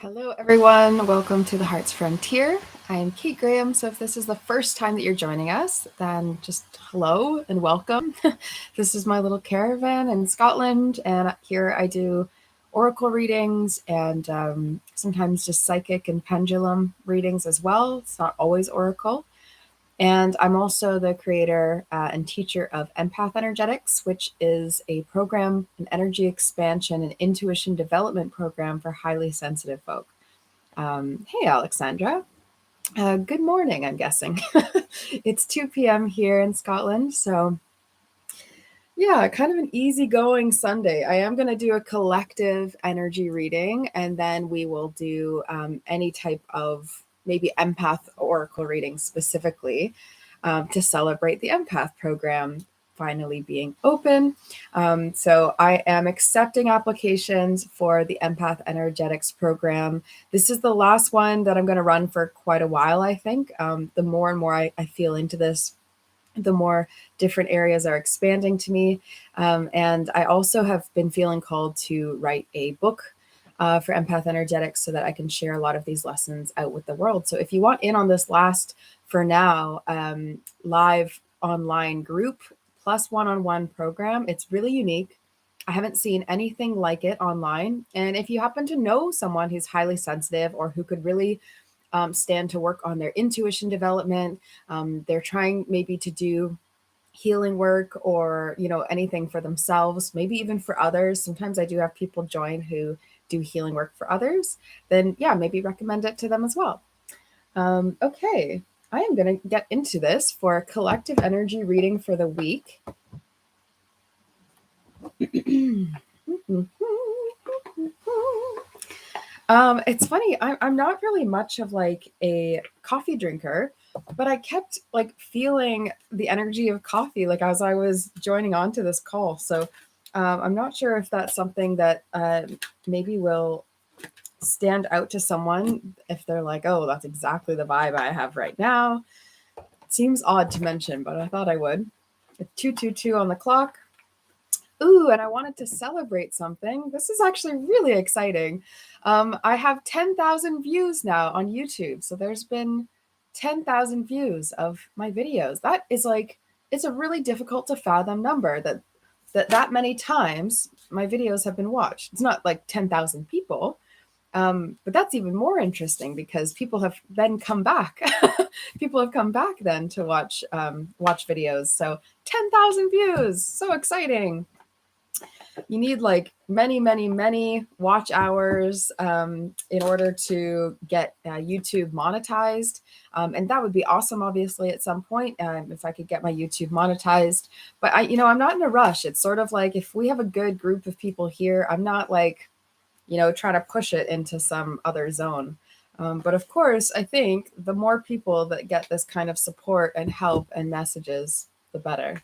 Hello, everyone. Welcome to the Heart's Frontier. I am Kate Graham. So, if this is the first time that you're joining us, then just hello and welcome. This is my little caravan in Scotland, and here I do oracle readings and sometimes just psychic and pendulum readings as well. It's not always oracle. And I'm also the creator and teacher of Empath Energetics, which is a program, an energy expansion and intuition development program for highly sensitive folk. Hey, Alexandra. Good morning, I'm guessing. It's 2 p.m. here in Scotland. So, yeah, kind of an easygoing Sunday. I am going to do a collective energy reading, and then we will do any type of maybe empath oracle reading specifically to celebrate the empath program finally being open. So I am accepting applications for the Empath Energetics program. This is the last one that I'm going to run for quite a while, I think. The more and more I feel into this, the more different areas are expanding to me. And I also have been feeling called to write a book for Empath Energetics so that I can share a lot of these lessons out with the world. So if you want in on this last, for now, live online group plus one-on-one program, it's really unique. I haven't seen anything like it online. And if you happen to know someone who's highly sensitive or who could really stand to work on their intuition development, they're trying maybe to do healing work or anything for themselves, maybe even for others. Sometimes I do have people join who do healing work for others. Then yeah, maybe recommend it to them as well. Okay, I am going to get into this for a collective energy reading for the week. It's funny. I'm not really much of like a coffee drinker, but I kept like feeling the energy of coffee like as I was joining on to this call. So I'm not sure if that's something that maybe will stand out to someone if they're like, oh, that's exactly the vibe I have right now. It seems odd to mention, but I thought I would. It's 2:22 on the clock. Ooh, and I wanted to celebrate something. This is actually really exciting. I have 10,000 views now on YouTube. So there's been 10,000 views of my videos. That is like, it's a really difficult to fathom number that many times my videos have been watched. It's not like 10,000 people, but that's even more interesting because people have then come back. People have come back then to watch videos. So 10,000 views, so exciting. You need like many watch hours in order to get YouTube monetized. And that would be awesome, obviously, at some point, if I could get my YouTube monetized. But I'm not in a rush. It's sort of like if we have a good group of people here, I'm not like, trying to push it into some other zone. But of course, I think the more people that get this kind of support and help and messages, the better.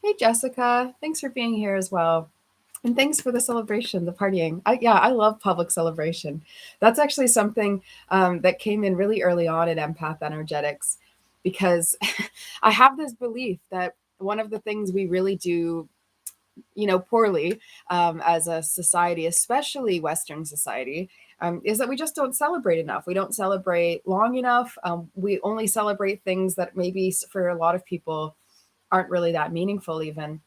Hey, Jessica, thanks for being here as well. And thanks for the celebration, the partying. I love public celebration. That's actually something that came in really early on at Empath Energetics, because I have this belief that one of the things we really do, poorly as a society, especially Western society, is that we just don't celebrate enough. We don't celebrate long enough. We only celebrate things that maybe for a lot of people aren't really that meaningful even,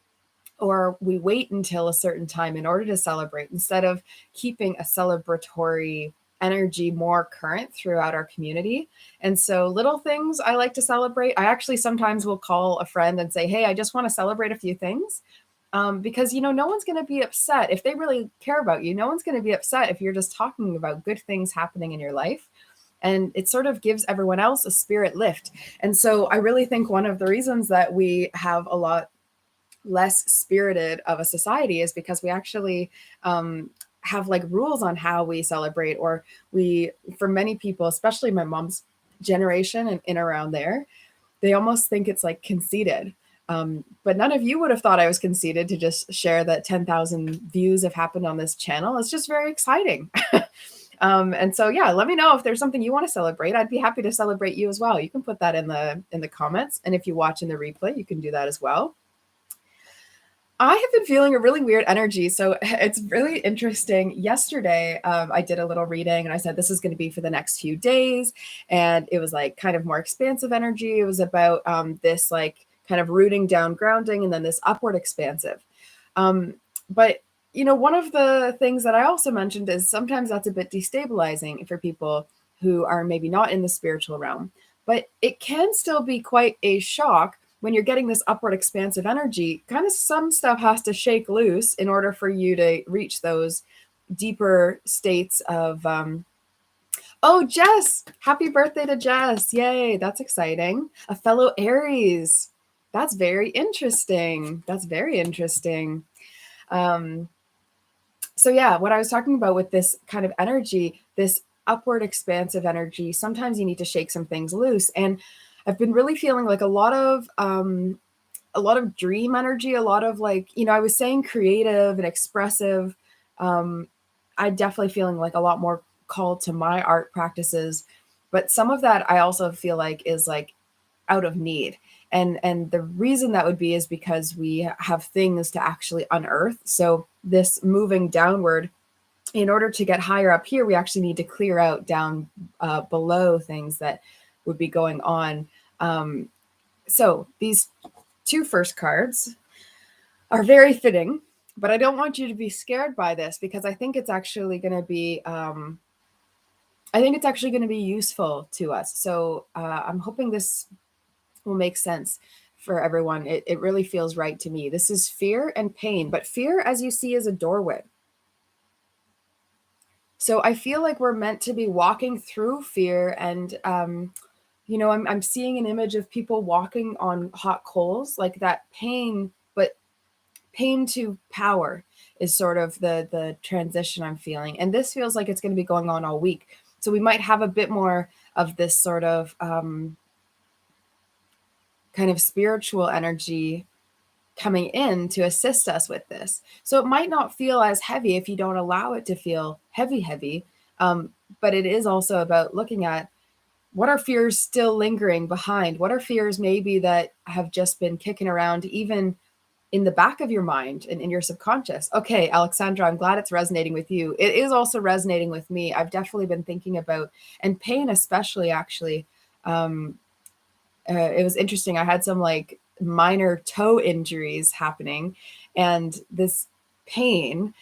or we wait until a certain time in order to celebrate instead of keeping a celebratory energy more current throughout our community. And so little things I like to celebrate. I actually sometimes will call a friend and say, hey, I just want to celebrate a few things. Because, no one's going to be upset if they really care about you. No one's going to be upset if you're just talking about good things happening in your life. And it sort of gives everyone else a spirit lift. And so I really think one of the reasons that we have a lot less spirited of a society is because we actually have like rules on how we celebrate, or for many people, especially my mom's generation and in around there, they almost think it's like conceited. But none of you would have thought I was conceited to just share that 10,000 views have happened on this channel. It's just very exciting. And so, yeah, let me know if there's something you want to celebrate. I'd be happy to celebrate you as well. You can put that in the comments. And if you watch in the replay, you can do that as well. I have been feeling a really weird energy. So it's really interesting. Yesterday, I did a little reading and I said, this is going to be for the next few days. And it was like kind of more expansive energy. It was about this like kind of rooting down, grounding, and then this upward expansive. But one of the things that I also mentioned is sometimes that's a bit destabilizing for people who are maybe not in the spiritual realm, but it can still be quite a shock when you're getting this upward expansive energy. Kind of some stuff has to shake loose in order for you to reach those deeper states of oh, Jess, happy birthday to Jess. Yay, that's exciting. A fellow Aries. That's very interesting. That's very interesting. um so yeah, what I was talking about with this kind of energy, this upward expansive energy, sometimes you need to shake some things loose. And I've been really feeling like a lot of dream energy, a lot of like, I was saying creative and expressive. um I definitely feeling like a lot more called to my art practices, but some of that I also feel like is like out of need. And the reason that would be is because we have things to actually unearth. So this moving downward, in order to get higher up here, we actually need to clear out down below things that would be going on. So these two first cards are very fitting, but I don't want you to be scared by this because I think it's actually going to be useful to us. So I'm hoping this will make sense for everyone. It really feels right to me. This is fear and pain, but fear, as you see, is a doorway. So I feel like we're meant to be walking through fear. And I'm seeing an image of people walking on hot coals, like that pain, but pain to power is sort of the transition I'm feeling. And this feels like it's going to be going on all week. So we might have a bit more of this sort of kind of spiritual energy coming in to assist us with this. So it might not feel as heavy if you don't allow it to feel heavy. But it is also about looking at what are fears still lingering behind? What are fears maybe that have just been kicking around, even in the back of your mind and in your subconscious? Okay, Alexandra, I'm glad it's resonating with you. It is also resonating with me. I've definitely been thinking about, and pain especially, actually. It was interesting. I had some like minor toe injuries happening, and this pain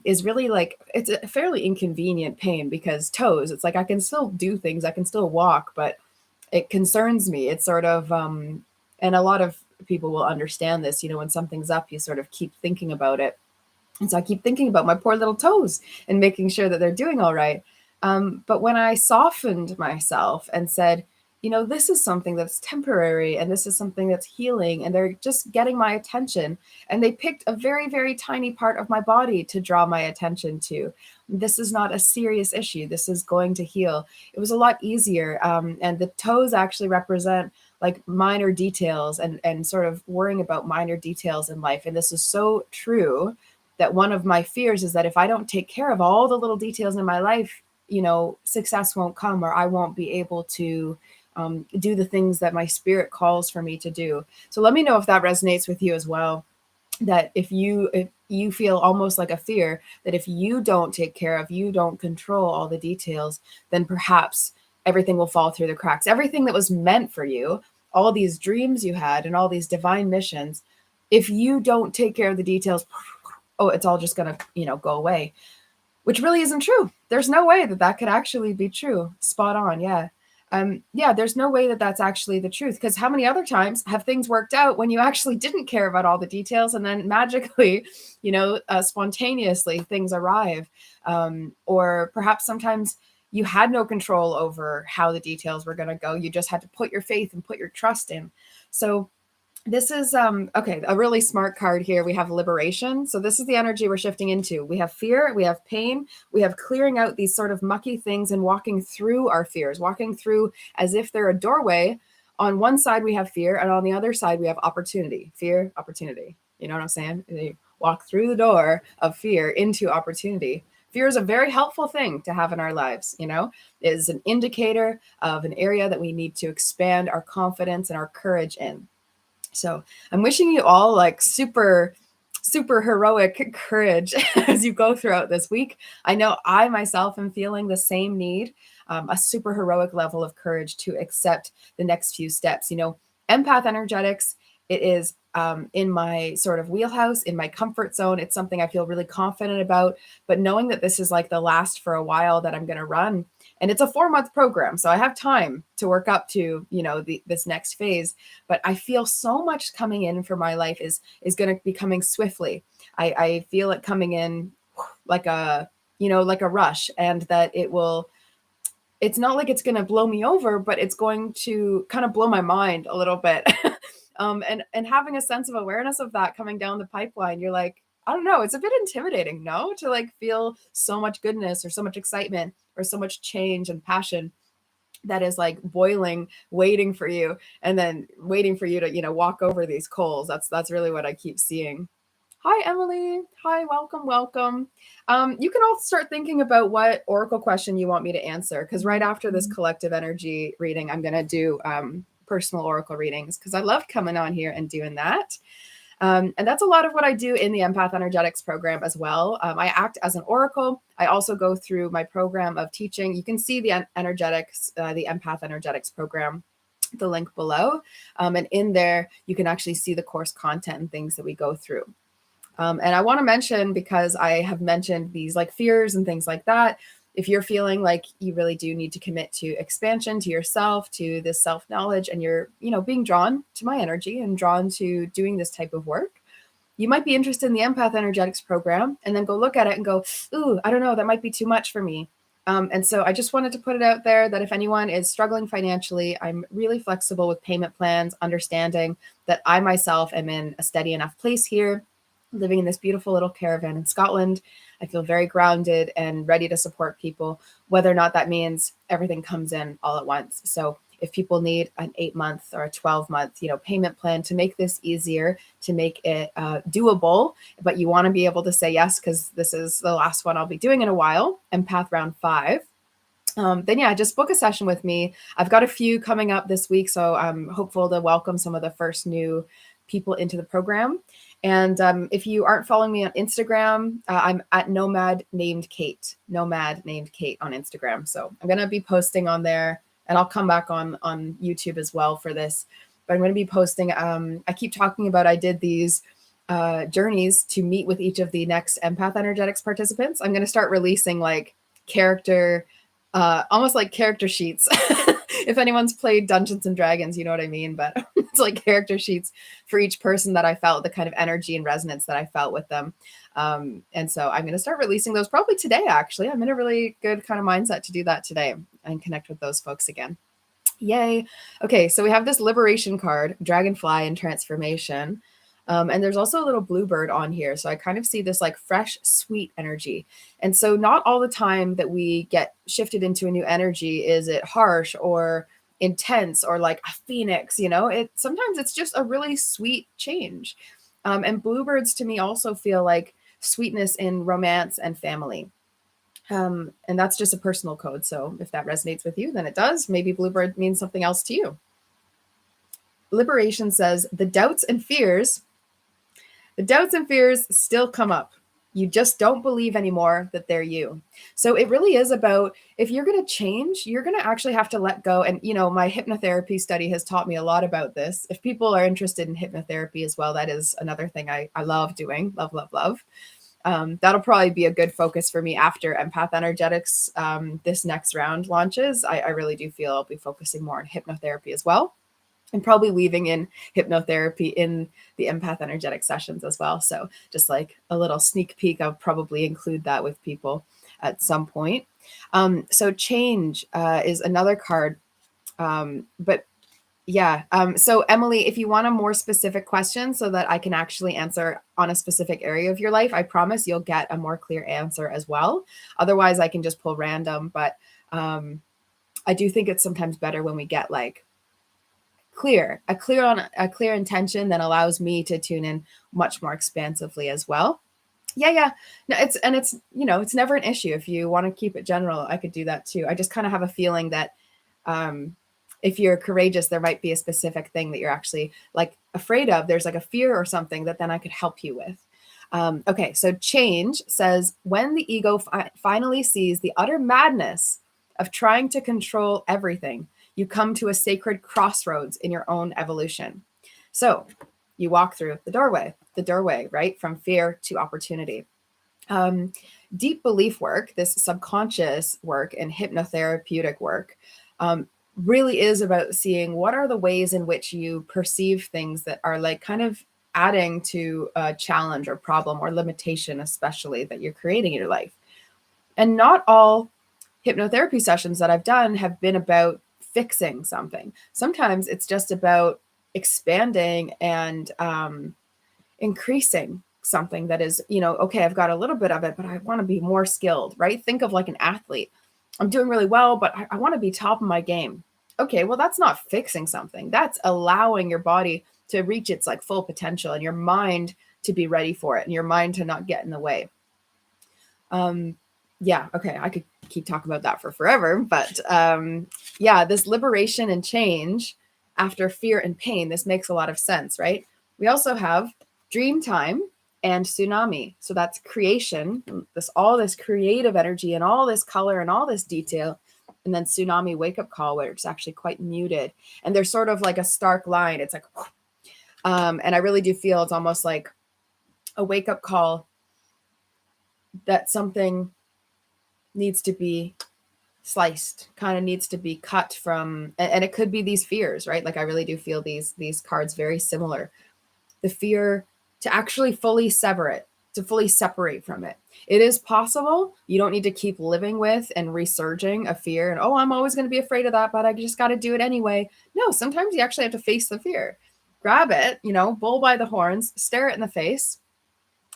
is really like, it's a fairly inconvenient pain because toes, it's like I can still do things, I can still walk, but it concerns me. It's sort of and a lot of people will understand this, when something's up, you sort of keep thinking about it. And so I keep thinking about my poor little toes and making sure that they're doing all right. But when I softened myself and said, this is something that's temporary and this is something that's healing, and they're just getting my attention. And they picked a very, very tiny part of my body to draw my attention to. This is not a serious issue. This is going to heal. It was a lot easier. And the toes actually represent like minor details and sort of worrying about minor details in life. And this is so true, that one of my fears is that if I don't take care of all the little details in my life, success won't come, or I won't be able to do the things that my spirit calls for me to do. So let me know if that resonates with you as well. That if you feel almost like a fear that if you don't take care of, you don't control all the details, then perhaps everything will fall through the cracks. Everything that was meant for you, all these dreams you had and all these divine missions, if you don't take care of the details, oh, it's all just going to, go away, which really isn't true. There's no way that that could actually be true. Spot on. Yeah. Yeah, there's no way that that's actually the truth, because how many other times have things worked out when you actually didn't care about all the details, and then magically, spontaneously things arrive. Or perhaps sometimes you had no control over how the details were going to go. You just had to put your faith and put your trust in. So this is okay, a really smart card here. We have liberation. So this is the energy we're shifting into. We have fear, we have pain, we have clearing out these sort of mucky things and walking through our fears, walking through as if they're a doorway. On one side we have fear, and on the other side we have opportunity. Fear, opportunity. You know what I'm saying? You walk through the door of fear into opportunity. Fear is a very helpful thing to have in our lives. It is an indicator of an area that we need to expand our confidence and our courage in. So I'm wishing you all like super super heroic courage as you go throughout this week. I know I myself am feeling the same need, a super heroic level of courage to accept the next few steps. Empath energetics, it is in my sort of wheelhouse, in my comfort zone. It's something I feel really confident about, but knowing that this is like the last for a while that I'm going to run, and it's a 4-month program, so I have time to work up to, this next phase. But I feel so much coming in for my life is going to be coming swiftly. I feel it coming in like a, like a rush, and that it's not like it's going to blow me over, but it's going to kind of blow my mind a little bit. And having a sense of awareness of that coming down the pipeline, you're like, I don't know, it's a bit intimidating, no? To like feel so much goodness or so much excitement or so much change and passion that is like boiling, waiting for you, and then waiting for you to, walk over these coals. That's really what I keep seeing. Hi, Emily. Hi, welcome, welcome. You can all start thinking about what oracle question you want me to answer, because right after this collective energy reading, I'm going to do personal oracle readings, because I love coming on here and doing that. And that's a lot of what I do in the Empath Energetics program as well. I act as an oracle. I also go through my program of teaching. You can see the energetics, the Empath Energetics program, the link below. And in there, you can actually see the course content and things that we go through. And I want to mention, because I have mentioned these like fears and things like that, if you're feeling like you really do need to commit to expansion, to yourself, to this self-knowledge, and you're, being drawn to my energy and drawn to doing this type of work, you might be interested in the Empath Energetics program, and then go look at it and go, ooh, I don't know, that might be too much for me. And so I just wanted to put it out there that if anyone is struggling financially, I'm really flexible with payment plans, understanding that I myself am in a steady enough place here, living in this beautiful little caravan in Scotland. I feel very grounded and ready to support people, whether or not that means everything comes in all at once. So if people need an 8-month or a 12-month, payment plan to make this easier, to make it doable, but you want to be able to say yes, because this is the last one I'll be doing in a while, Empath Round 5. Then yeah, just book a session with me. I've got a few coming up this week, so I'm hopeful to welcome some of the first new people into the program. And if you aren't following me on Instagram, I'm at Nomad Named Kate on Instagram. So I'm going to be posting on there, and I'll come back on YouTube as well for this. But I'm going to be posting. I keep talking about, I did these journeys to meet with each of the next Empath Energetics participants. I'm going to start releasing like almost like character sheets. If anyone's played Dungeons and Dragons, you know what I mean, but it's like character sheets for each person that I felt, the kind of energy and resonance that I felt with them. And so I'm going to start releasing those probably today, actually. I'm in a really good kind of mindset to do that today and connect with those folks again. Yay. Okay, so we have this liberation card, Dragonfly and Transformation. And there's also a little bluebird on here. So I kind of see this like fresh, sweet energy. And so not all the time that we get shifted into a new energy is it harsh or intense or like a phoenix, sometimes it's just a really sweet change. And bluebirds to me also feel like sweetness in romance and family. And that's just a personal code. So if that resonates with you, then it does. Maybe bluebird means something else to you. Liberation says the doubts and fears still come up. You just don't believe anymore that they're you. So it really is about, if you're going to change, you're going to actually have to let go. And, my hypnotherapy study has taught me a lot about this. If people are interested in hypnotherapy as well, that is another thing I love doing. Love, love, love. That'll probably be a good focus for me after Empath Energetics, this next round launches. I really do feel I'll be focusing more on hypnotherapy as well, and probably weaving in hypnotherapy in the Empath Energetic sessions as well. So just like a little sneak peek, I'll probably include that with people at some point. So change is another card. But yeah. So Emily, if you want a more specific question so that I can actually answer on a specific area of your life, I promise you'll get a more clear answer as well. Otherwise, I can just pull random. But I do think it's sometimes better when we get like a clear intention that allows me to tune in much more expansively as well. Yeah. No, it's never an issue. If you want to keep it general, I could do that too. I just kind of have a feeling that if you're courageous, there might be a specific thing that you're actually like afraid of. There's like a fear or something that then I could help you with. Okay, so change says when the ego finally sees the utter madness of trying to control everything, you come to a sacred crossroads in your own evolution. So you walk through the doorway, right? From fear to opportunity. Deep belief work, this subconscious work and hypnotherapeutic work, really is about seeing what are the ways in which you perceive things that are like kind of adding to a challenge or problem or limitation, especially that you're creating in your life. And not all hypnotherapy sessions that I've done have been about fixing something. Sometimes it's just about expanding and increasing something that is, okay, I've got a little bit of it, but I want to be more skilled, right? Think of like an athlete. I'm doing really well, but I want to be top of my game. Okay, well, that's not fixing something. That's allowing your body to reach its like full potential and your mind to be ready for it and your mind to not get in the way. Yeah, okay, I could keep talking about that for forever, but yeah, this liberation and change after fear and pain, this makes a lot of sense, right? We also have dream time and tsunami. So that's creation, all this creative energy and all this color and all this detail. And then tsunami wake up call, where it's actually quite muted. And there's sort of like a stark line. It's like, and I really do feel it's almost like a wake up call that something needs to be sliced, kind of needs to be cut from, and it could be these fears, right? Like I really do feel these cards very similar. The fear to actually fully sever it, to fully separate from it. It is possible. You don't need to keep living with and resurging a fear and, oh, I'm always going to be afraid of that, but I just got to do it anyway. No, sometimes you actually have to face the fear. Grab it, bull by the horns, stare it in the face.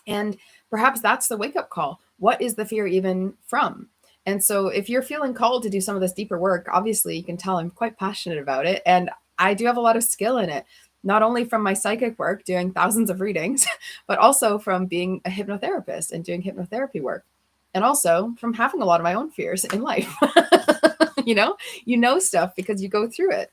And perhaps that's the wake up call. What is the fear even from? And so if you're feeling called to do some of this deeper work, obviously you can tell I'm quite passionate about it. And I do have a lot of skill in it, not only from my psychic work, doing thousands of readings, but also from being a hypnotherapist and doing hypnotherapy work. And also from having a lot of my own fears in life. you know stuff because you go through it.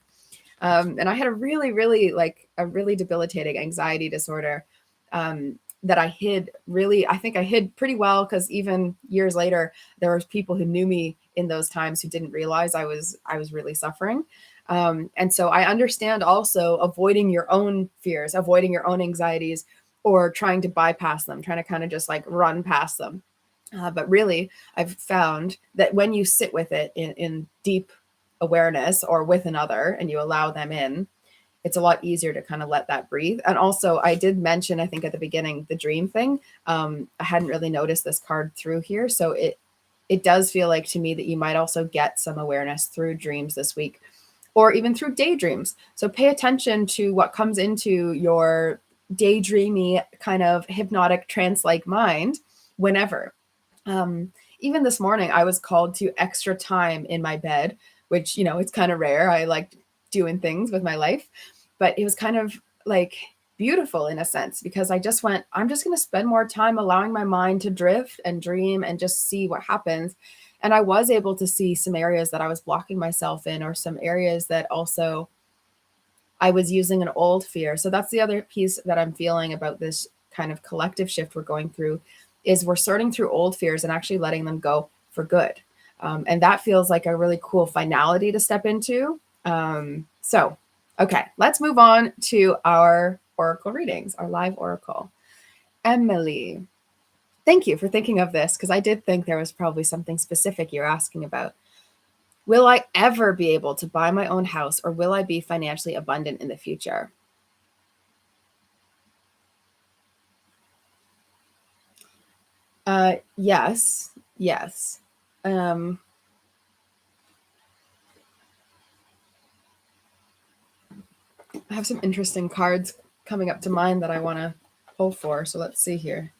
And I had a really debilitating anxiety disorder that I hid I think I hid pretty well, because even years later, there was people who knew me in those times who didn't realize I was really suffering. And so I understand also avoiding your own fears, avoiding your own anxieties, or trying to bypass them, trying to kind of just like run past them. But really, I've found that when you sit with it in deep awareness or with another and you allow them in, it's a lot easier to kind of let that breathe. And also, I did mention, I think at the beginning, the dream thing. I hadn't really noticed this card through here. So it does feel like to me that you might also get some awareness through dreams this week, or even through daydreams. So pay attention to what comes into your daydreamy kind of hypnotic trance-like mind whenever. Even this morning, I was called to extra time in my bed, which, it's kind of rare. I like doing things with my life, but it was kind of like beautiful in a sense, because I just went, I'm just going to spend more time allowing my mind to drift and dream and just see what happens. And I was able to see some areas that I was blocking myself in, or some areas that also I was using an old fear. So that's the other piece that I'm feeling about this kind of collective shift we're going through, is we're sorting through old fears and actually letting them go for good. And that feels like a really cool finality to step into. So, okay, let's move on to our oracle readings, our live oracle. Emily, thank you for thinking of this, because I did think there was probably something specific you're asking about. Will I ever be able to buy my own house, or will I be financially abundant in the future? Yes. Yes. I have some interesting cards coming up to mind that I want to pull for. So let's see here.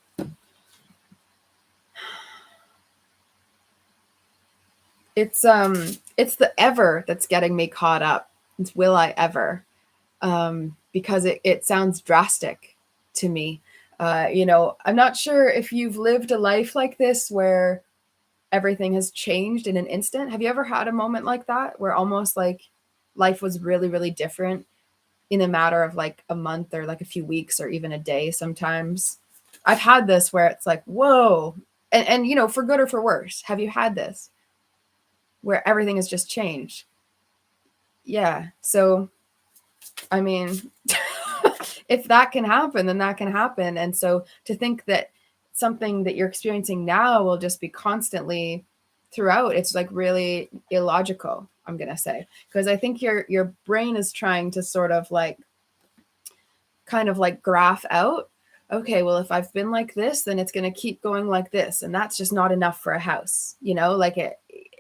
It's the ever that's getting me caught up. It's will I ever? Because it sounds drastic to me. I'm not sure if you've lived a life like this where everything has changed in an instant. Have you ever had a moment like that, where almost like life was really, really different in a matter of like a month, or like a few weeks, or even a day sometimes? I've had this where it's like, whoa. And you know, for good or for worse, have you had this where everything has just changed? Yeah. So, I mean, if that can happen, then that can happen. And so to think that something that you're experiencing now will just be constantly throughout, it's like really illogical, I'm going to say, because I think your brain is trying to sort of like kind of like graph out, okay, well, if I've been like this, then it's going to keep going like this, and that's just not enough for a house, you know, like it,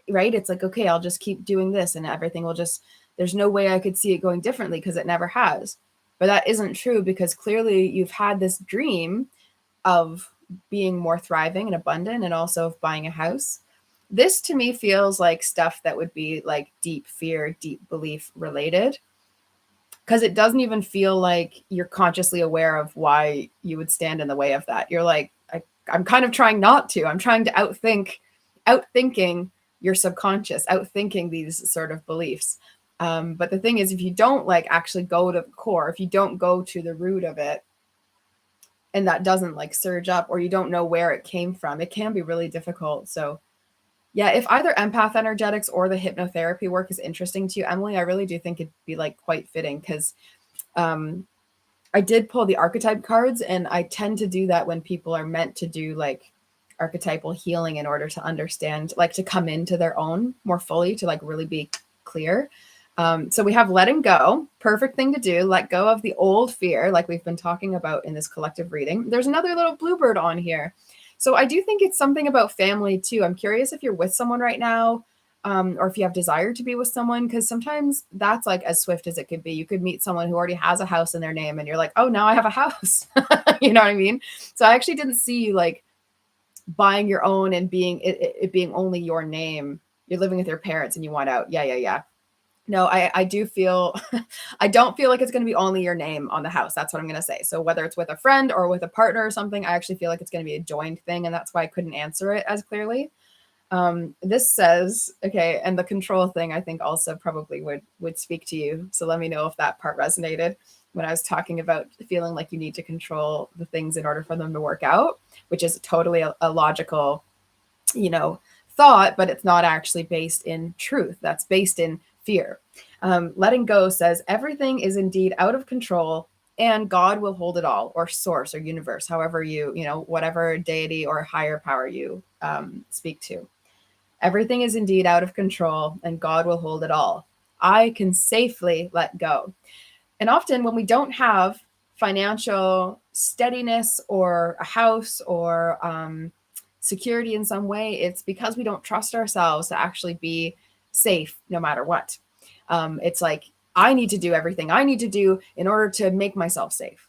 right? It's like, okay, I'll just keep doing this and everything will just, there's no way I could see it going differently because it never has. But that isn't true, because clearly you've had this dream of being more thriving and abundant and also of buying a house. This to me feels like stuff that would be like deep fear, deep belief related, because it doesn't even feel like you're consciously aware of why you would stand in the way of that. You're like, I'm kind of trying not to. I'm trying to outthinking your subconscious, outthinking these sort of beliefs. But the thing is, if you don't like actually go to the core, if you don't go to the root of it, and that doesn't like surge up, or you don't know where it came from, it can be really difficult. So yeah, if either empath energetics or the hypnotherapy work is interesting to you, Emily, I really do think it'd be like quite fitting, because um, I did pull the archetype cards, and I tend to do that when people are meant to do like archetypal healing in order to understand, like to come into their own more fully, to like really be clear. So we have letting go, perfect thing to do. Let go of the old fear, like we've been talking about in this collective reading. There's another little bluebird on here. So I do think it's something about family too. I'm curious if you're with someone right now, or if you have desire to be with someone, because sometimes that's like as swift as it could be. You could meet someone who already has a house in their name, and you're like, oh, now I have a house. You know what I mean? So I actually didn't see you like buying your own and being it being only your name. You're living with your parents and you want out. Yeah. No, I do feel, I don't feel like it's going to be only your name on the house. That's what I'm going to say. So whether it's with a friend or with a partner or something, I actually feel like it's going to be a joined thing. And that's why I couldn't answer it as clearly. This says, okay, and the control thing, I think also probably would speak to you. So let me know if that part resonated when I was talking about feeling like you need to control the things in order for them to work out, which is totally a logical, you know, thought, but it's not actually based in truth. That's based in fear. Letting go says everything is indeed out of control, and God will hold it all, or source or universe, however you know, whatever deity or higher power you speak to. Everything is indeed out of control, and God will hold it all. I can safely let go. And often when we don't have financial steadiness or a house or security in some way, it's because we don't trust ourselves to actually be safe no matter what. It's like, I need to do everything I need to do in order to make myself safe,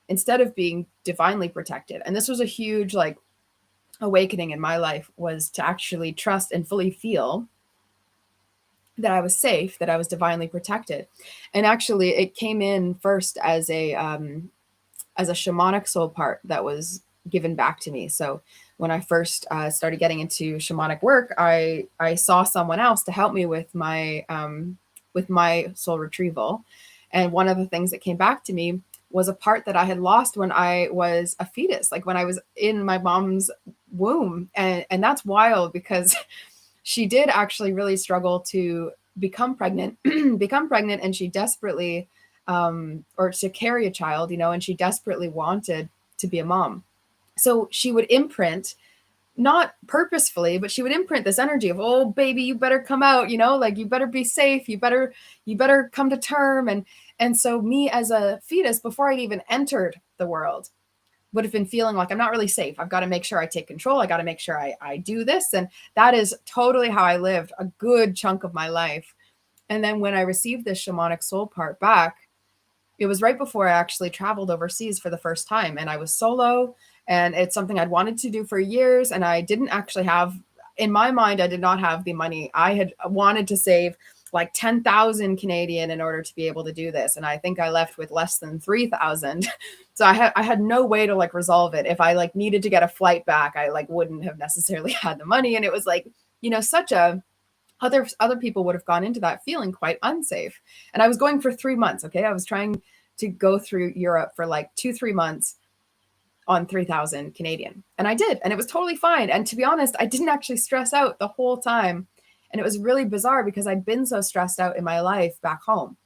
instead of being divinely protected. And this was a huge like awakening in my life, was to actually trust and fully feel that I was safe, that I was divinely protected. And actually it came in first as a shamanic soul part that was given back to me. So when I first started getting into shamanic work, I saw someone else to help me with my soul retrieval. And one of the things that came back to me was a part that I had lost when I was a fetus, like when I was in my mom's womb. And that's wild, because she did actually really struggle to become pregnant, and she desperately, or to carry a child, you know, and she desperately wanted to be a mom. So she would imprint, not purposefully, but she would imprint this energy of, oh baby, you better come out, you know, like you better be safe, you better come to term. And so me as a fetus, before I even entered the world, would have been feeling like I'm not really safe. I've got to make sure I take control. I got to make sure I do this. And that is totally how I lived a good chunk of my life. And then when I received this shamanic soul part back, it was right before I actually traveled overseas for the first time. And I was solo, and it's something I'd wanted to do for years. And I didn't actually have, in my mind, I did not have the money. I had wanted to save like 10,000 Canadian in order to be able to do this. And I think I left with less than 3,000. So I had no way to like resolve it. If I like needed to get a flight back, I like wouldn't have necessarily had the money. And it was like, you know, such a, other people would have gone into that feeling quite unsafe. And I was going for 3 months. Okay. I was trying to go through Europe for like 2-3 months. on 3,000 Canadian. And I did, and it was totally fine. And to be honest, I didn't actually stress out the whole time. And it was really bizarre because I'd been so stressed out in my life back home.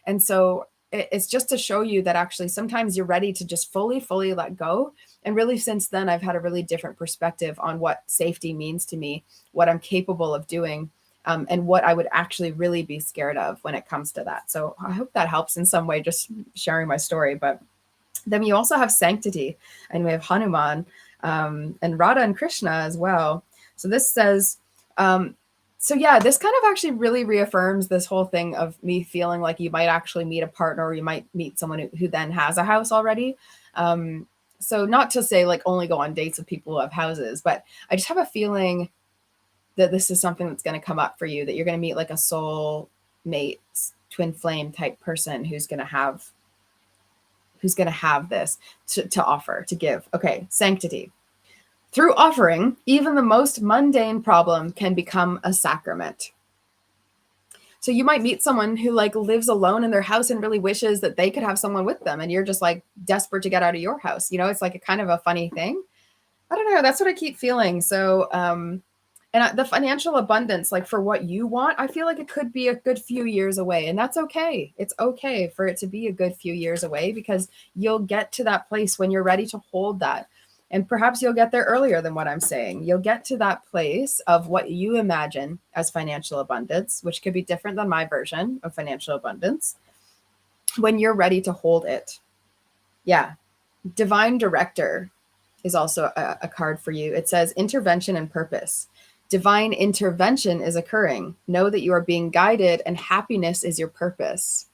And so it's just to show you that actually sometimes you're ready to just fully let go. And really, since then, I've had a really different perspective on what safety means to me, what I'm capable of doing, and what I would actually really be scared of when it comes to that. So I hope that helps in some way, just sharing my story. But then you also have sanctity, and we have Hanuman, and Radha and Krishna as well. So this says, so yeah, this kind of actually really reaffirms this whole thing of me feeling like you might actually meet a partner, or you might meet someone who then has a house already. So not to say like only go on dates with people who have houses, but I just have a feeling that this is something that's going to come up for you, that you're going to meet like a soul mate, twin flame type person who's going to have this to offer, to give. Okay, sanctity. Through offering, even the most mundane problem can become a sacrament. So you might meet someone who like lives alone in their house and really wishes that they could have someone with them, and you're just like desperate to get out of your house. You know, it's like a kind of a funny thing. I don't know. That's what I keep feeling. So, and the financial abundance, like for what you want, I feel like it could be a good few years away, and that's okay. It's okay for it to be a good few years away, because you'll get to that place when you're ready to hold that. And perhaps you'll get there earlier than what I'm saying. You'll get to that place of what you imagine as financial abundance, which could be different than my version of financial abundance, when you're ready to hold it. Yeah. Divine Director is also a card for you. It says intervention and purpose. Divine intervention is occurring. Know that you are being guided, and happiness is your purpose.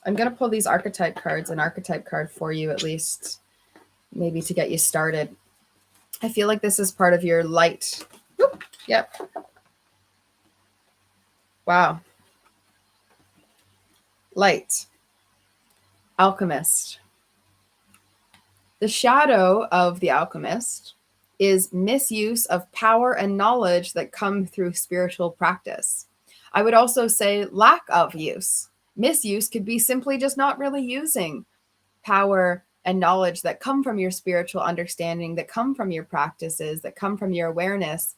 I'm going to pull these archetype cards, an archetype card for you at least, maybe to get you started. I feel like this is part of your light. Whoop, yep. Wow. Light. Alchemist. The shadow of the alchemist is misuse of power and knowledge that come through spiritual practice. I would also say lack of use. Misuse could be simply just not really using power and knowledge that come from your spiritual understanding, that come from your practices, that come from your awareness,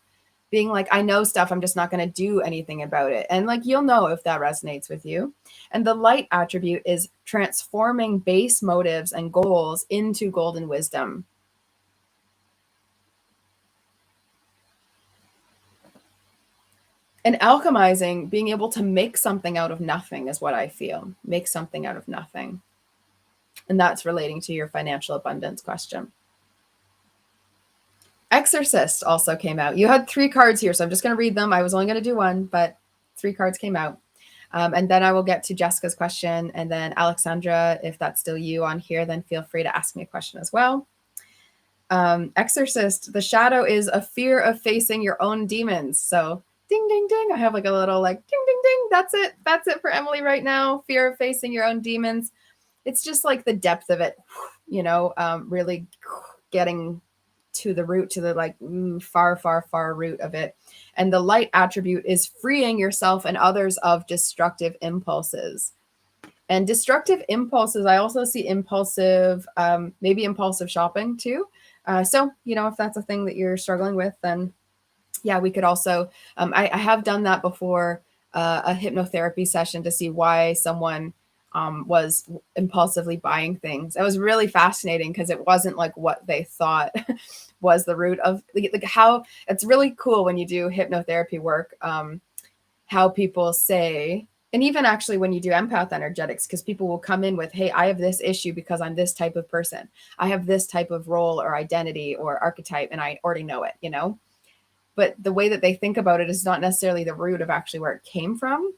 being like, I know stuff, I'm just not going to do anything about it. And like, you'll know if that resonates with you. And the light attribute is transforming base motives and goals into golden wisdom. And alchemizing, being able to make something out of nothing, is what I feel. Make something out of nothing. And that's relating to your financial abundance question. Exorcist also came out. You had 3 cards here, so I'm just going to read them. I was only going to do one, but 3 cards came out. And then I will get to Jessica's question. And then Alexandra, if that's still you on here, then feel free to ask me a question as well. Exorcist, the shadow is a fear of facing your own demons. So ding, ding, ding. I have like a little like ding, ding, ding. That's it. That's it for Emily right now. Fear of facing your own demons. It's just like the depth of it, you know, really getting to the root, to the like far root of it. And the light attribute is freeing yourself and others of destructive impulses. And destructive impulses, I also see impulsive, maybe impulsive shopping too. So, you know, if that's a thing that you're struggling with, then yeah, we could also, I have done that before, a hypnotherapy session to see why someone was impulsively buying things. It was really fascinating because it wasn't like what they thought was the root of like how it's really cool when you do hypnotherapy work, how people say, and even actually when you do empath energetics, because people will come in with, hey, I have this issue because I'm this type of person. I have this type of role or identity or archetype, and I already know it, you know? But the way that they think about it is not necessarily the root of actually where it came from.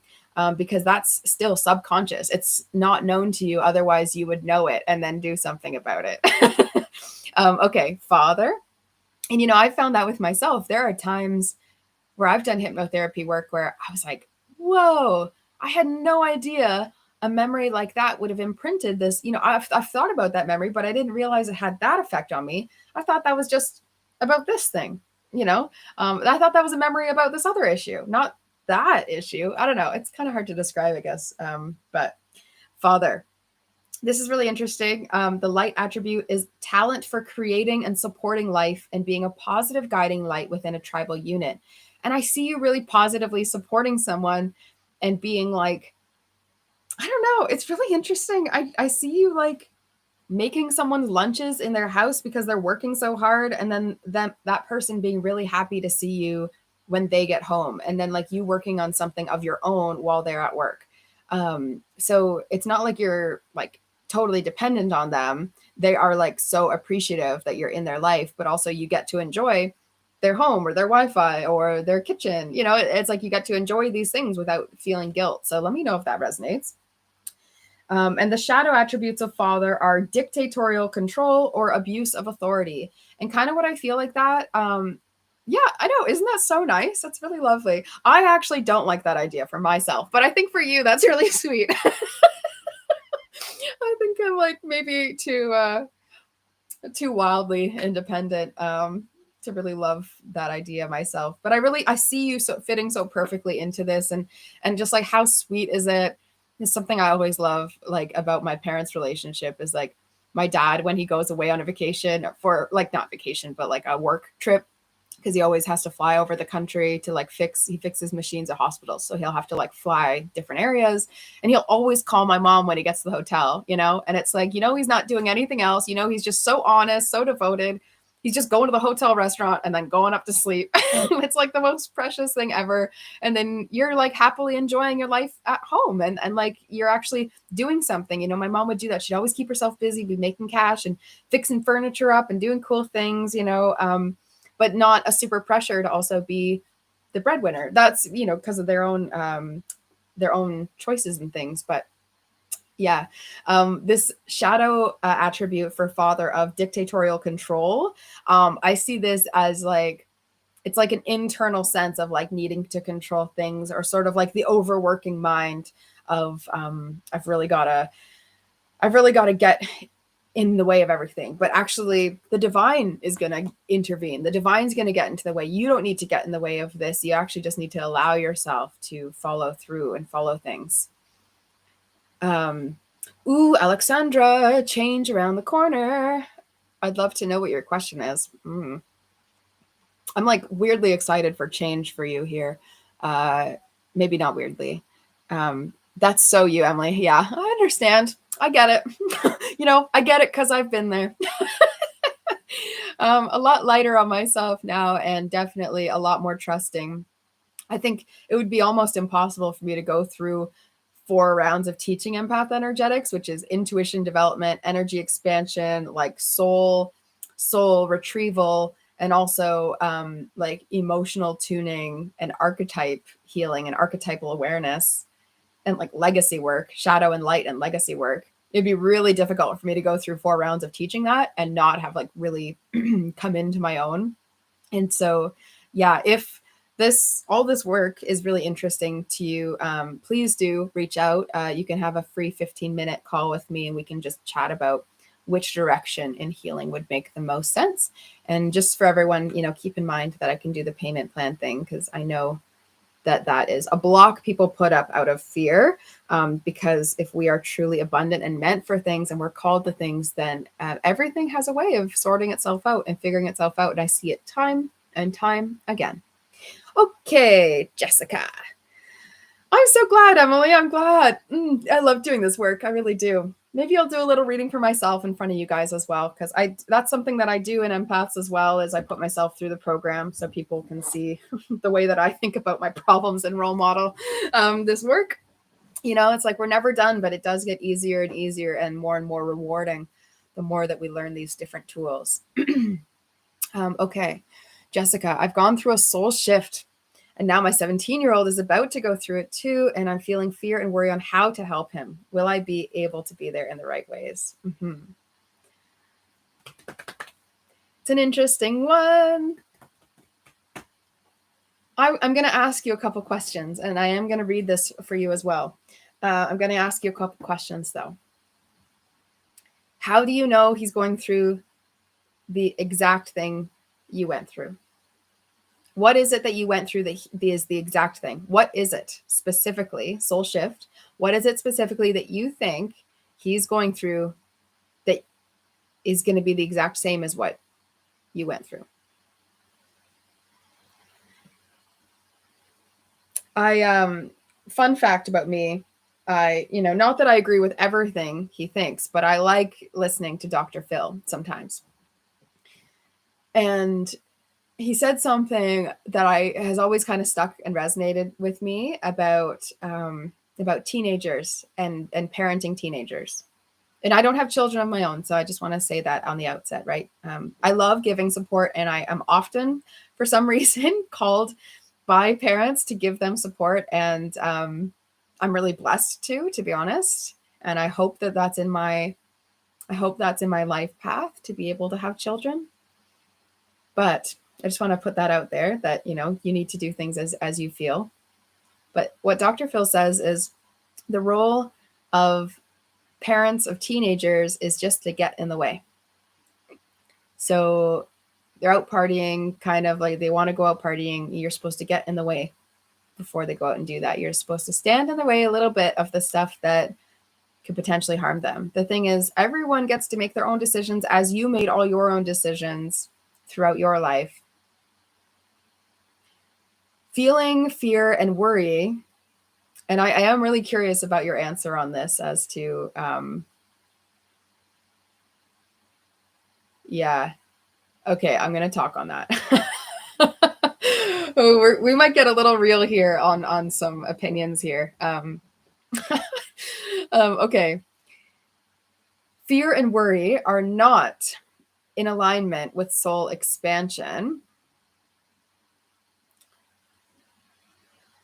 Because that's still subconscious. It's not known to you. Otherwise, you would know it and then do something about it. Okay, Father. And, you know, I found that with myself. There are times where I've done hypnotherapy work where I was like, whoa, I had no idea a memory like that would have imprinted this. You know, I've thought about that memory, but I didn't realize it had that effect on me. I thought that was just about this thing, you know. I thought that was a memory about this other issue, not that issue. I don't know. It's kind of hard to describe, I guess. But Father, This is really interesting. The light attribute is talent for creating and supporting life and being a positive guiding light within a tribal unit. And I see you really positively supporting someone and being like, I don't know, it's really interesting. I see you like making someone lunches in their house because they're working so hard, and then that person being really happy to see you when they get home, and then like you working on something of your own while they're at work. So it's not like you're like totally dependent on them. They are like so appreciative that you're in their life, but also you get to enjoy their home or their Wi-Fi or their kitchen. You know, it's like you get to enjoy these things without feeling guilt. So let me know if that resonates. And the shadow attributes of father are dictatorial control or abuse of authority. And kind of what I feel like that. Yeah, I know. Isn't that so nice? That's really lovely. I actually don't like that idea for myself, but I think for you, that's really sweet. I think I'm like maybe too wildly independent to really love that idea myself. But I see you so fitting so perfectly into this, and just like how sweet is it? Is something I always love like about my parents' relationship is like my dad when he goes away on a vacation for like not vacation but like a work trip, because he always has to fly over the country to like he fixes machines at hospitals. So he'll have to like fly different areas, and he'll always call my mom when he gets to the hotel, you know? And it's like, you know, he's not doing anything else. You know, he's just so honest, so devoted. He's just going to the hotel restaurant and then going up to sleep. It's like the most precious thing ever. And then you're like happily enjoying your life at home, and like you're actually doing something. You know, my mom would do that. She'd always keep herself busy, be making cash and fixing furniture up and doing cool things, you know. But not a super pressure to also be the breadwinner. That's, you know, because of their own choices and things. But yeah, this shadow attribute for father of dictatorial control. I see this as like it's like an internal sense of like needing to control things, or sort of like the overworking mind of I've really got to get in the way of everything. But actually, the divine is going to intervene. The divine's going to get into the way. You don't need to get in the way of this. You actually just need to allow yourself to follow through and follow things. Ooh, Alexandra, change around the corner. I'd love to know what your question is. I'm like weirdly excited for change for you here. Maybe not weirdly. That's so you, Emily. Yeah, I understand. I get it. You know, I get it because I've been there. A lot lighter on myself now, and definitely a lot more trusting. I think it would be almost impossible for me to go through 4 rounds of teaching empath energetics, which is intuition development, energy expansion, like soul retrieval, and also like emotional tuning and archetype healing and archetypal awareness, and like legacy work, shadow and light and legacy work. It'd be really difficult for me to go through 4 rounds of teaching that and not have like really come into my own. And so, yeah, if all this work is really interesting to you, please do reach out. You can have a free 15-minute call with me, and we can just chat about which direction in healing would make the most sense. And just for everyone, you know, keep in mind that I can do the payment plan thing, because I know that is a block people put up out of fear. Because if we are truly abundant and meant for things and we're called to things, then everything has a way of sorting itself out and figuring itself out. And I see it time and time again. Okay, Jessica. I'm so glad, Emily. I'm glad. I love doing this work. I really do. Maybe I'll do a little reading for myself in front of you guys as well, because that's something that I do in empaths as well, is I put myself through the program so people can see the way that I think about my problems and role model this work. You know, it's like we're never done, but it does get easier and easier and more rewarding the more that we learn these different tools. Okay, Jessica, I've gone through a soul shift, and now my 17-year-old is about to go through it too, and I'm feeling fear and worry on how to help him. Will I be able to be there in the right ways? It's an interesting one. I'm going to ask you a couple questions, and I am going to read this for you as well. I'm going to ask you a couple questions, though. How do you know he's going through the exact thing you went through? What is it that you went through that is the exact thing? What is it specifically, soul shift? What is it specifically that you think he's going through that is going to be the exact same as what you went through. Fun fact about me, not that I agree with everything he thinks, but I like listening to Dr. Phil sometimes. And he said something that has always kind of stuck and resonated with me about teenagers and parenting teenagers. And I don't have children of my own, so I just want to say that on the outset, right? I love giving support, and I am often, for some reason, called by parents to give them support, and I'm really blessed to be honest. And I hope that's in my life path to be able to have children. But I just want to put that out there that, you need to do things as you feel. But what Dr. Phil says is the role of parents of teenagers is just to get in the way. So they're out partying, kind of like they want to go out partying. You're supposed to get in the way before they go out and do that. You're supposed to stand in the way a little bit of the stuff that could potentially harm them. The thing is, everyone gets to make their own decisions as you made all your own decisions throughout your life. Feeling fear and worry, and I am really curious about your answer on this as to, yeah, okay, I'm going to talk on that. We might get a little real here on some opinions here. Okay. Fear and worry are not in alignment with soul expansion.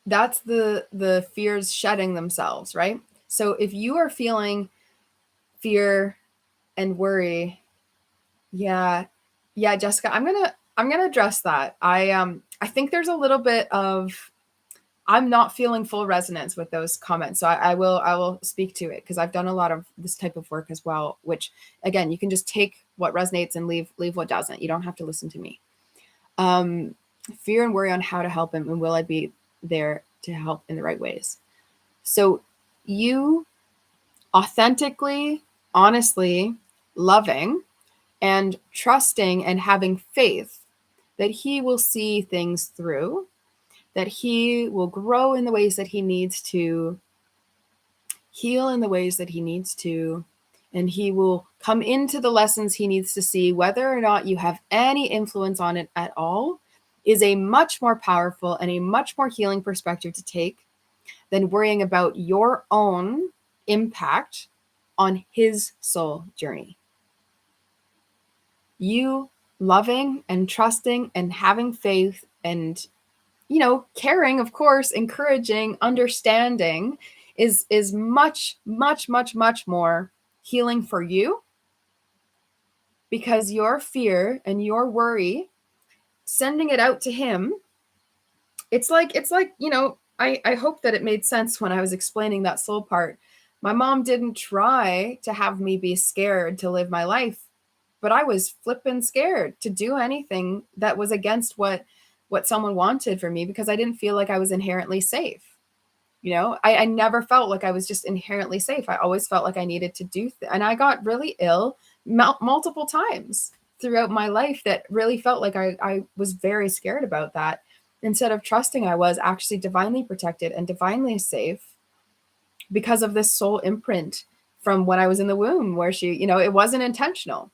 That's the fears shedding themselves, right? So if you are feeling fear and worry, yeah, Jessica, I'm gonna address that. I think there's a little bit of, I'm not feeling full resonance with those comments. So I will speak to it because I've done a lot of this type of work as well, which again, you can just take what resonates and leave what doesn't. You don't have to listen to me. Fear and worry on how to help him, and will I be there to help in the right ways? So you authentically, honestly, loving and trusting and having faith that he will see things through, that he will grow in the ways that he needs to, heal in the ways that he needs to, and he will come into the lessons he needs to see. Whether or not you have any influence on it at all is a much more powerful and a much more healing perspective to take than worrying about your own impact on his soul journey. You loving and trusting and having faith and, caring, of course, encouraging, understanding is much, much, much, much more healing for you, because your fear and your worry, sending it out to him, it's like, I hope that it made sense when I was explaining that soul part. My mom didn't try to have me be scared to live my life, but I was flipping scared to do anything that was against what someone wanted for me, because I didn't feel like I was inherently safe. I never felt like I was just inherently safe. I always felt like I needed to do and I got really ill multiple times throughout my life that really felt like I was very scared about that, instead of trusting I was actually divinely protected and divinely safe because of this soul imprint from when I was in the womb, where she, it wasn't intentional.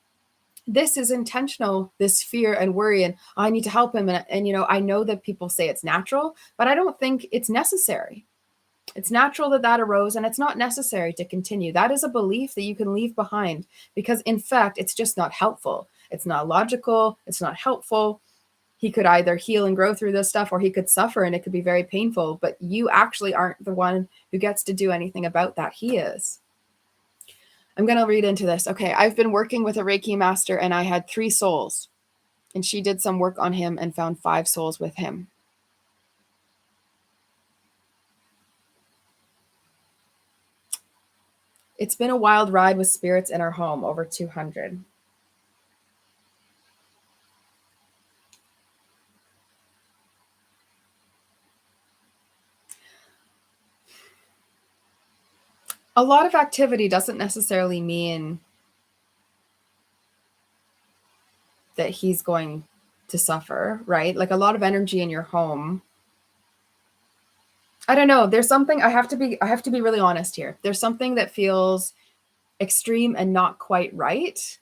This is intentional, this fear and worry, and I need to help him. And I know that people say it's natural, but I don't think it's necessary. It's natural that arose, and it's not necessary to continue. That is a belief that you can leave behind, because in fact, it's just not helpful. It's not logical. It's not helpful. He could either heal and grow through this stuff, or he could suffer and it could be very painful, but you actually aren't the one who gets to do anything about that. He is. I'm going to read into this. Okay. I've been working with a Reiki master, and I had 3 souls, and she did some work on him and found 5 souls with him. It's been a wild ride with spirits in our home, over 200. a lot of activity doesn't necessarily mean that he's going to suffer, right? Like a lot of energy in your home. I don't know. There's something I have to be really honest here. There's something that feels extreme and not quite right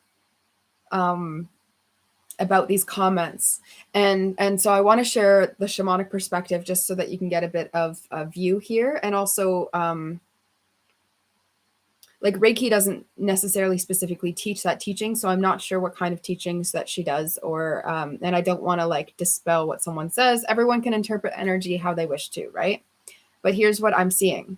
about these comments. And so I want to share the shamanic perspective just so that you can get a bit of a view here. And also like Reiki doesn't necessarily specifically teach that teaching, so I'm not sure what kind of teachings that she does, or and I don't want to like dispel what someone says. Everyone can interpret energy how they wish to, right? But here's what I'm seeing.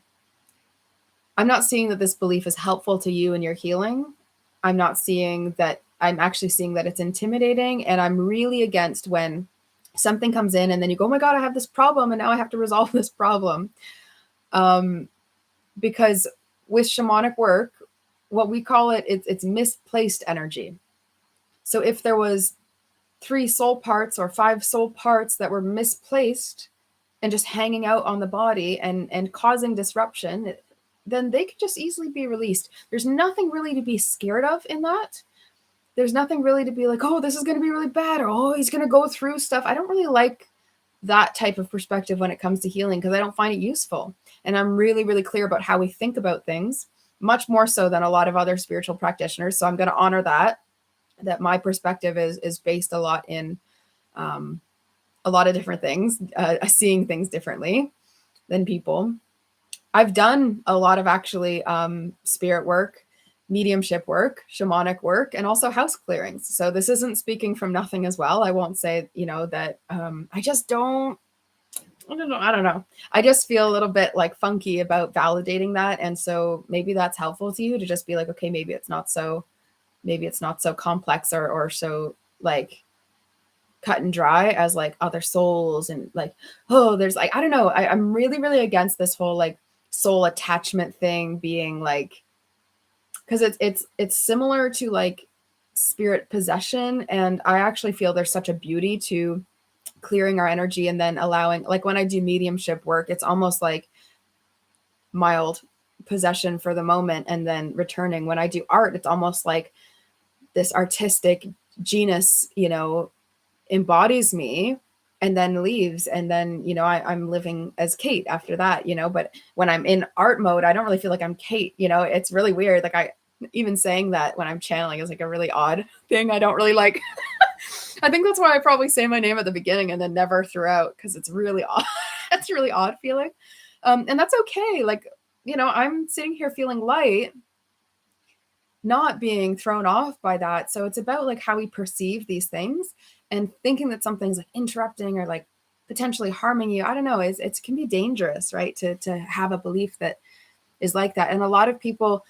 I'm not seeing that this belief is helpful to you in your healing. I'm not seeing that. I'm actually seeing that it's intimidating, and I'm really against when something comes in and then you go, oh my God, I have this problem and now I have to resolve this problem. Because with shamanic work, what we call it's misplaced energy. So if there was 3 soul parts or 5 soul parts that were misplaced and just hanging out on the body and causing disruption, then they could just easily be released. There's nothing really to be scared of in that. There's nothing really to be like, oh, this is going to be really bad, or oh, he's going to go through stuff. I don't really like that type of perspective when it comes to healing because I don't find it useful. And I'm really, really clear about how we think about things, much more so than a lot of other spiritual practitioners. So I'm going to honor that my perspective is based a lot in a lot of different things, seeing things differently than people. I've done a lot of actually spirit work, mediumship work, shamanic work, and also house clearings. So this isn't speaking from nothing as well. I won't say, that I just don't, I don't know. I just feel a little bit like funky about validating that. And so maybe that's helpful to you to just be like, okay, maybe it's not so complex or so like cut and dry as like other souls and like, oh, there's like, I don't know. I'm really, really against this whole like soul attachment thing being like, because it's similar to like spirit possession. And I actually feel there's such a beauty to clearing our energy and then allowing, like when I do mediumship work, it's almost like mild possession for the moment and then returning. When I do art, it's almost like this artistic genius, embodies me and then leaves. And then, I'm living as Kate after that, but when I'm in art mode, I don't really feel like I'm Kate, it's really weird. Like even saying that when I'm channeling is like a really odd thing. I don't really like, I think that's why I probably say my name at the beginning and then never throughout, because it's really odd. It's really odd feeling. And that's okay. Like, I'm sitting here feeling light, not being thrown off by that. So it's about like how we perceive these things and thinking that something's like interrupting or like potentially harming you. I don't know. It can be dangerous, right? To have a belief that is like that. And a lot of people,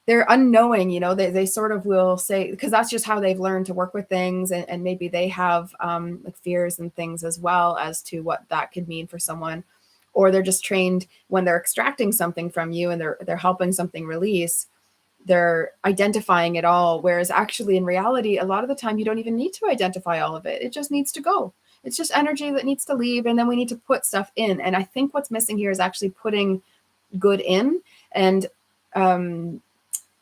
they're unknowing, they sort of will say, because that's just how they've learned to work with things. And maybe they have like fears and things as well as to what that could mean for someone. Or they're just trained when they're extracting something from you and they're helping something release, they're identifying it all. Whereas actually in reality, a lot of the time you don't even need to identify all of it. It just needs to go. It's just energy that needs to leave. And then we need to put stuff in. And I think what's missing here is actually putting good in. And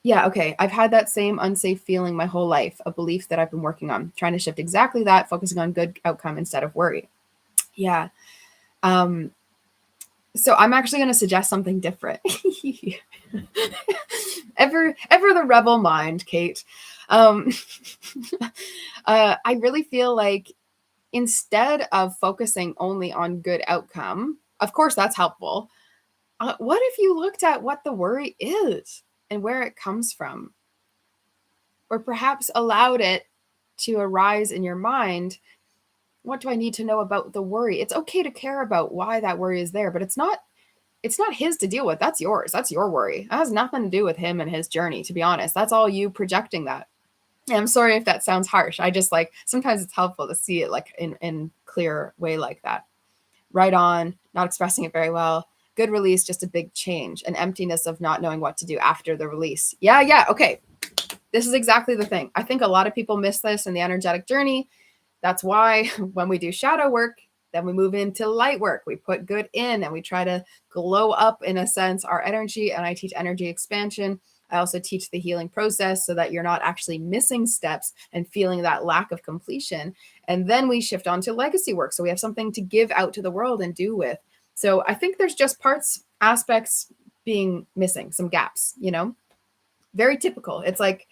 yeah, okay. I've had that same unsafe feeling my whole life, a belief that I've been working on, trying to shift exactly that, focusing on good outcome instead of worry. Yeah. So I'm actually going to suggest something different. ever the rebel mind, Kate. I really feel like instead of focusing only on good outcome, of course that's helpful. What if you looked at what the worry is and where it comes from? Or perhaps allowed it to arise in your mind. What do I need to know about the worry? It's okay to care about why that worry is there, but it's not his to deal with. That's yours. That's your worry. That has nothing to do with him and his journey, to be honest. That's all you projecting that. And I'm sorry if that sounds harsh. I just like, sometimes it's helpful to see it like in clear way like that. Right on, not expressing it very well. Good release, just a big change. An emptiness of not knowing what to do after the release. Yeah. Okay. This is exactly the thing. I think a lot of people miss this in the energetic journey. That's why when we do shadow work, Then we move into light work. We put good in and we try to glow up, in a sense, our energy. And I teach energy expansion. I also teach the healing process so that you're not actually missing steps and feeling that lack of completion. And then we shift on to legacy work. So we have something to give out to the world and do with. So I think there's just aspects being missing, some gaps, very typical. It's like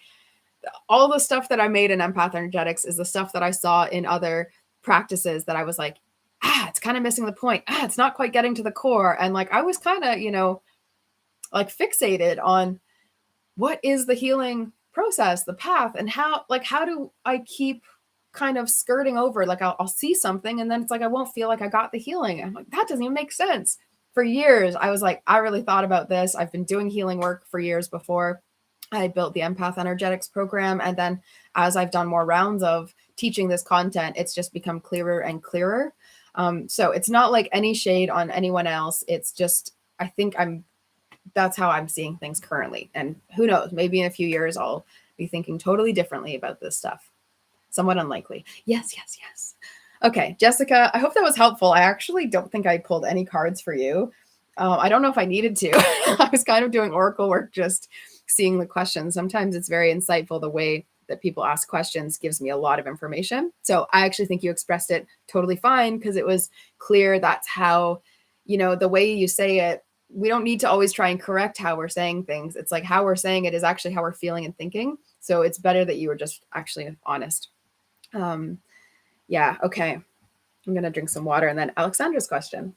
all the stuff that I made in Empath Energetics is the stuff that I saw in other practices that I was like, it's kind of missing the point. It's not quite getting to the core. And like, I was kind of, like fixated on what is the healing process, the path, and how do I keep kind of skirting over? Like I'll see something and then it's like, I won't feel like I got the healing. I'm like, that doesn't even make sense. For years, I was like, I really thought about this. I've been doing healing work for years before I built the Empath Energetics program. And then as I've done more rounds of teaching this content, it's just become clearer and clearer. So it's not like any shade on anyone else. It's just, I think that's how I'm seeing things currently. And who knows, maybe in a few years, I'll be thinking totally differently about this stuff. Somewhat unlikely. Yes. Okay, Jessica, I hope that was helpful. I actually don't think I pulled any cards for you. I don't know if I needed to. I was kind of doing oracle work, just seeing the questions. Sometimes it's very insightful. The way that people ask questions gives me a lot of information. So I actually think you expressed it totally fine because it was clear that's how, the way you say it, we don't need to always try and correct how we're saying things. It's like how we're saying it is actually how we're feeling and thinking. So it's better that you were just actually honest. Yeah, okay. I'm going to drink some water and then Alexandra's question.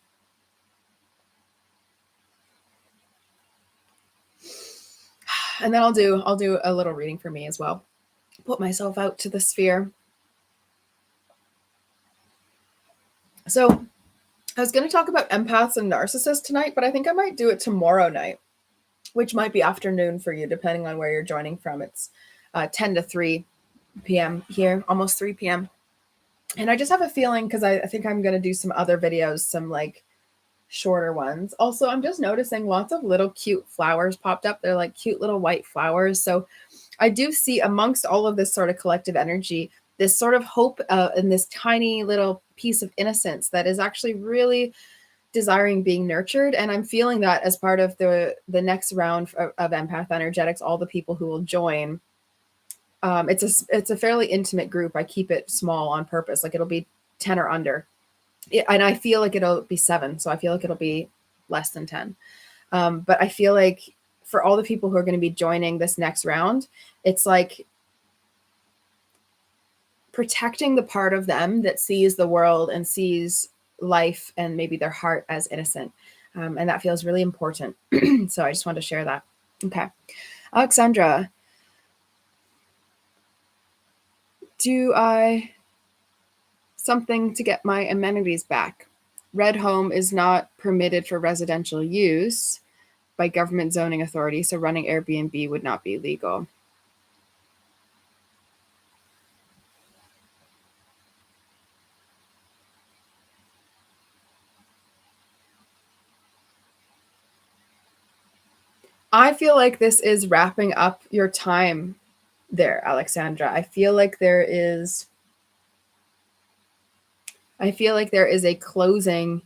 And then I'll do a little reading for me as well. Put myself out to the sphere. So I was going to talk about empaths and narcissists tonight, but I think I might do it tomorrow night, which might be afternoon for you, depending on where you're joining from. It's 10 to 3 p.m. here, almost 3 p.m. And I just have a feeling, because I think I'm going to do some other videos, some like shorter ones. Also, I'm just noticing lots of little cute flowers popped up. They're like cute little white flowers. So I do see amongst all of this sort of collective energy, this sort of hope and this tiny little piece of innocence that is actually really desiring being nurtured. And I'm feeling that as part of the next round of Empath Energetics, all the people who will join. It's a fairly intimate group. I keep it small on purpose. Like it'll be 10 or under. And I feel like it'll be 7. So I feel like it'll be less than 10. But I feel like for all the people who are going to be joining this next round, it's like protecting the part of them that sees the world and sees life and maybe their heart as innocent. And that feels really important. So I just wanted to share that. Okay. Alexandra, do I something to get my amenities back? Red home is not permitted for residential use by government zoning authority, so running Airbnb would not be legal. I feel like this is wrapping up your time there, Alexandra. I feel like there is a closing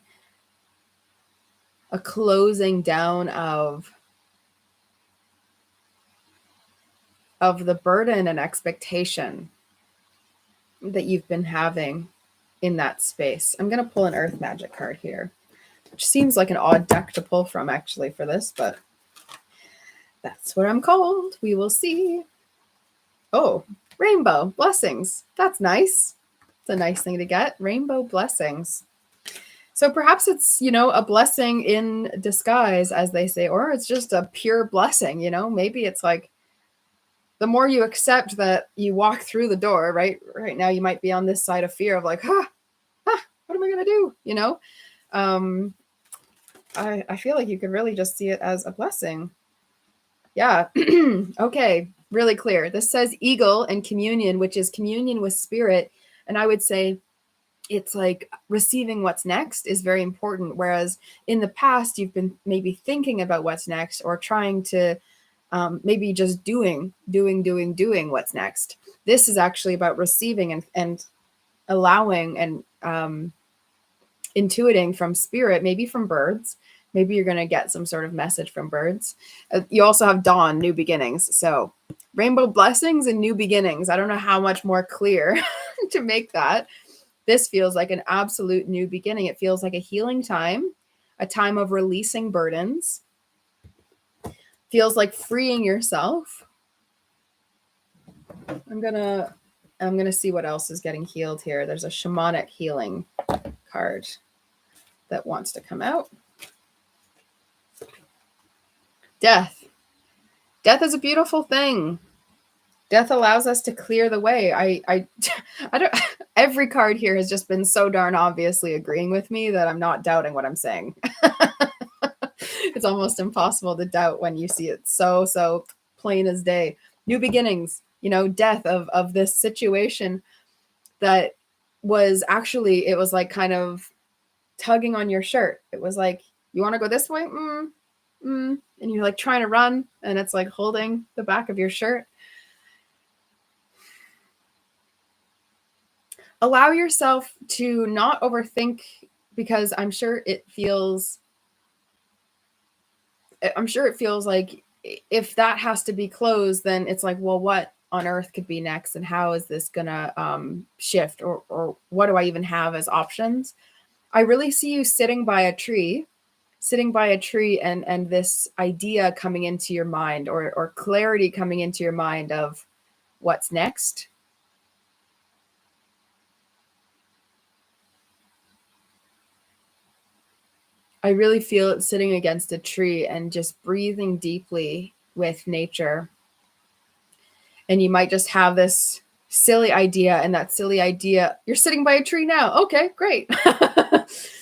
down of the burden and expectation that you've been having in that space. I'm going to pull an Earth Magic card here, which seems like an odd deck to pull from actually for this, but that's what I'm called. We will see. Oh, rainbow blessings. That's nice. It's a nice thing to get. Rainbow blessings. So perhaps it's, a blessing in disguise, as they say, or it's just a pure blessing, maybe it's like the more you accept that you walk through the door, right now you might be on this side of fear of like, what am I going to do? I feel like you could really just see it as a blessing. Yeah. Okay. Really clear. This says eagle and communion, which is communion with spirit. And I would say it's like receiving what's next is very important. Whereas in the past, you've been maybe thinking about what's next or trying to maybe just doing what's next. This is actually about receiving and allowing and intuiting from spirit, maybe from birds. Maybe you're going to get some sort of message from birds. You also have dawn, new beginnings. So rainbow blessings and new beginnings. I don't know how much more clear to make that. This feels like an absolute new beginning. It feels like a healing time, a time of releasing burdens. Feels like freeing yourself. I'm gonna see what else is getting healed here. There's a shamanic healing card that wants to come out. Death. Death is a beautiful thing. Death allows us to clear the way. I don't. Every card here has just been so darn obviously agreeing with me that I'm not doubting what I'm saying. It's almost impossible to doubt when you see it so plain as day. New beginnings. Death of this situation that was actually, it was like kind of tugging on your shirt. It was like, you want to go this way? And you're like trying to run, and it's like holding the back of your shirt. Allow yourself to not overthink, because I'm sure it feels like if that has to be closed, then it's like, well, what on earth could be next, and how is this gonna shift, or what do I even have as options? I really see you sitting by a tree and this idea coming into your mind, or clarity coming into your mind of what's next. I really feel it sitting against a tree and just breathing deeply with nature. And you might just have this silly idea, and that silly idea, you're sitting by a tree now. Okay, great.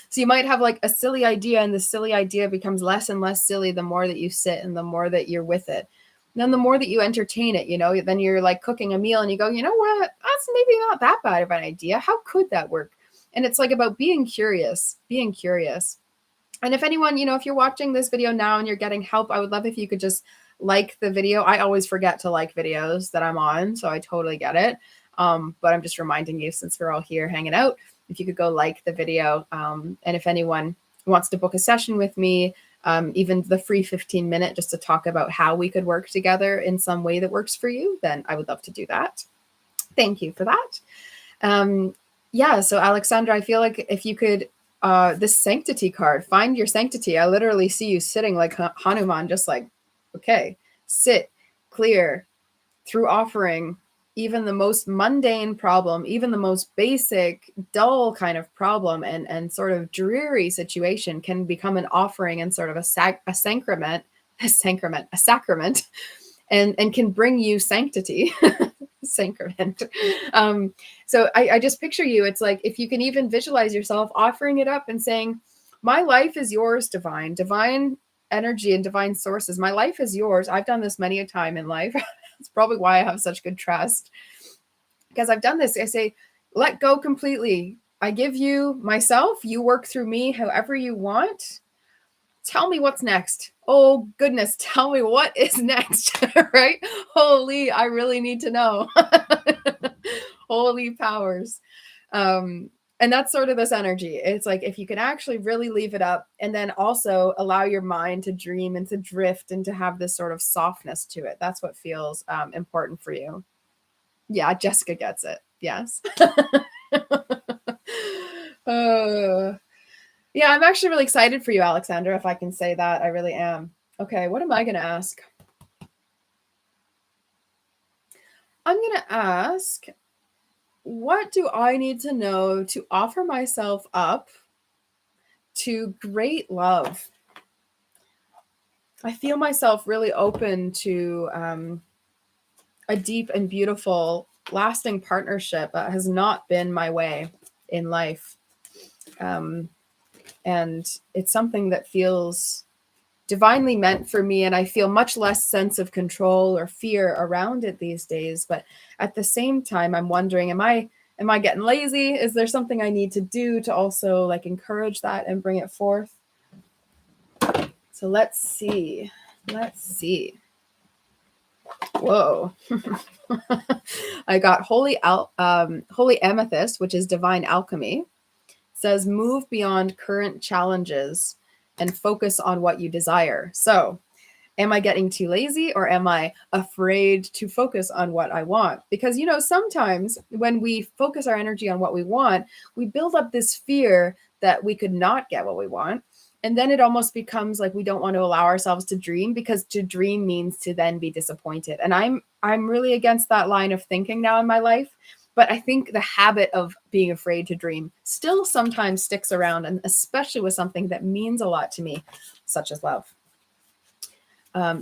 So you might have like a silly idea, and the silly idea becomes less and less silly the more that you sit and the more that you're with it. And then the more that you entertain it, then you're like cooking a meal and you go, you know what? That's maybe not that bad of an idea. How could that work? And it's like about being curious. And if anyone, if you're watching this video now and you're getting help, I would love if you could just like the video. I always forget to like videos that I'm on, so I totally get it. But I'm just reminding you, since we're all here hanging out, if you could go like the video. And if anyone wants to book a session with me, even the free 15-minute, just to talk about how we could work together in some way that works for you, then I would love to do that. Thank you for that. So Alexandra, I feel like if you could, this sanctity card, find your sanctity. I literally see you sitting like Hanuman, just like, okay, sit, clear, through offering. Even the most mundane problem, even the most basic, dull kind of problem and sort of dreary situation can become an offering and sort of a sacrament, and can bring you sanctity. Sacrament. So I just picture you. It's like, if you can even visualize yourself offering it up and saying, my life is yours, divine energy and divine sources. My life is yours. I've done this many a time in life. It's probably why I have such good trust, because I've done this. I say, let go completely. I give you myself. You work through me however you want. Tell me what's next. Oh, goodness. Tell me what is next, right? Holy, I really need to know. Holy powers. And that's sort of this energy. It's like, if you can actually really leave it up, and then also allow your mind to dream and to drift and to have this sort of softness to it. That's what feels important for you. Yeah, Jessica gets it. Yes. Yeah, I'm actually really excited for you, Alexandra, if I can say that. I really am. Okay, what am I going to ask? I'm going to ask, what do I need to know to offer myself up to great love? I feel myself really open to a deep and beautiful, lasting partnership that has not been my way in life. And it's something that feels divinely meant for me, and I feel much less sense of control or fear around it these days. But at the same time, I'm wondering, am I getting lazy? Is there something I need to do to also like encourage that and bring it forth? So let's see. Whoa. I got holy amethyst, which is divine alchemy. says move beyond current challenges and focus on what you desire. So, am I getting too lazy, or am I afraid to focus on what I want? Because, sometimes when we focus our energy on what we want, we build up this fear that we could not get what we want. And then it almost becomes like we don't want to allow ourselves to dream, because to dream means to then be disappointed. And I'm really against that line of thinking now in my life. But I think the habit of being afraid to dream still sometimes sticks around, and especially with something that means a lot to me, such as love.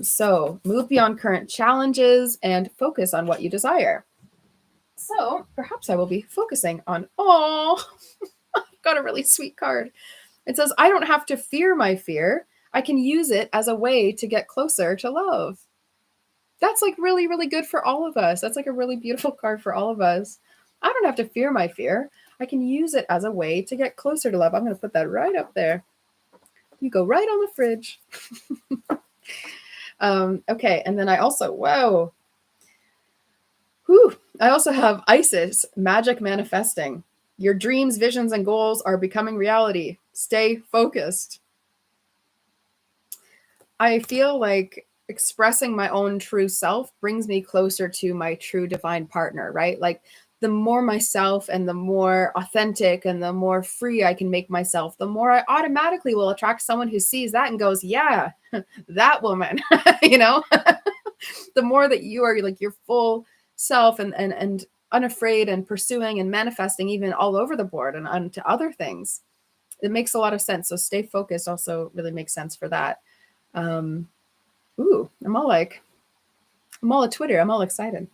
So move beyond current challenges and focus on what you desire. So perhaps I will be focusing on, I've got a really sweet card. It says, I don't have to fear my fear. I can use it as a way to get closer to love. That's like really, really good for all of us. That's like a really beautiful card for all of us. I don't have to fear my fear. I can use it as a way to get closer to love. I'm going to put that right up there. You go right on the fridge. Okay. And then I also, I also have Isis, magic manifesting. Your dreams, visions, and goals are becoming reality. Stay focused. I feel like expressing my own true self brings me closer to my true divine partner, right? Like the more myself and the more authentic and the more free I can make myself, the more I automatically will attract someone who sees that and goes, yeah, that woman, the more that you are like your full self and unafraid and pursuing and manifesting even all over the board and onto other things. It makes a lot of sense. So stay focused also really makes sense for that. I'm all a Twitter. I'm all excited.